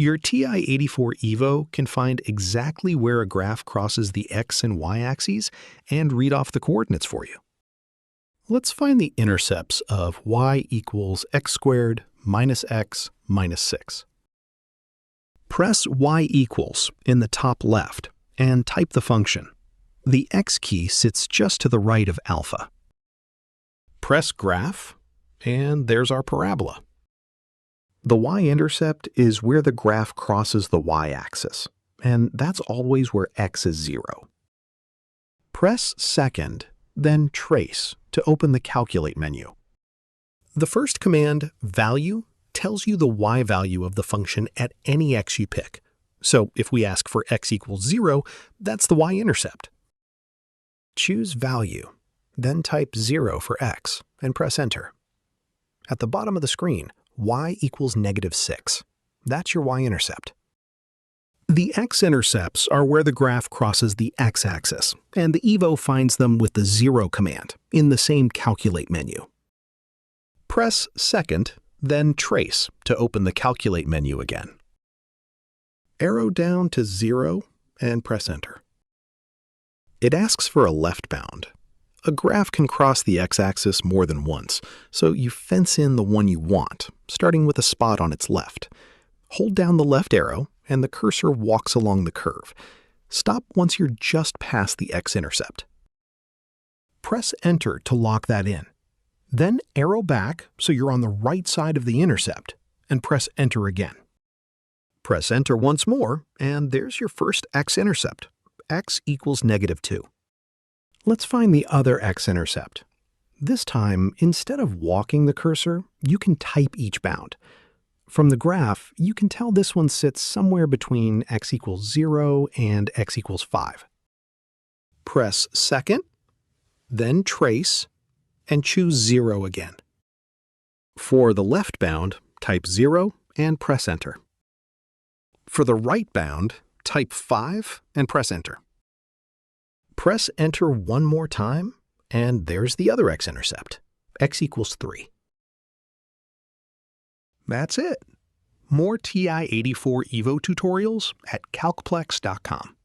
Your TI-84 EVO can find exactly where a graph crosses the x and y axes and read off the coordinates for you. Let's find the intercepts of y equals x squared minus x minus 6. Press y equals in the top left and type the function. The x key sits just to the right of alpha. Press graph, and there's our parabola. The y-intercept is where the graph crosses the y-axis, and that's always where x is 0. Press second, then trace to open the Calculate menu. The first command, value, tells you the y value of the function at any x you pick. So if we ask for x equals 0, that's the y-intercept. Choose value, then type 0 for x, and press enter. At the bottom of the screen, y equals -6. That's your y-intercept. The x-intercepts are where the graph crosses the x-axis, and the EVO finds them with the 0 command in the same Calculate menu. Press second, then trace to open the Calculate menu again. Arrow down to 0 and press enter. It asks for a left bound. A graph can cross the x-axis more than once, so you fence in the one you want, starting with a spot on its left. Hold down the left arrow, and the cursor walks along the curve. Stop once you're just past the x-intercept. Press enter to lock that in. Then arrow back so you're on the right side of the intercept, and press enter again. Press enter once more, and there's your first x-intercept. X equals -2. Let's find the other x-intercept. This time, instead of walking the cursor, you can type each bound. From the graph, you can tell this one sits somewhere between x equals 0 and x equals 5. Press second, then trace, and choose 0 again. For the left bound, type 0 and press enter. For the right bound, type 5 and press enter. Press enter one more time, and there's the other x-intercept, x equals 3. That's it. More TI-84 EVO tutorials at calcplex.com.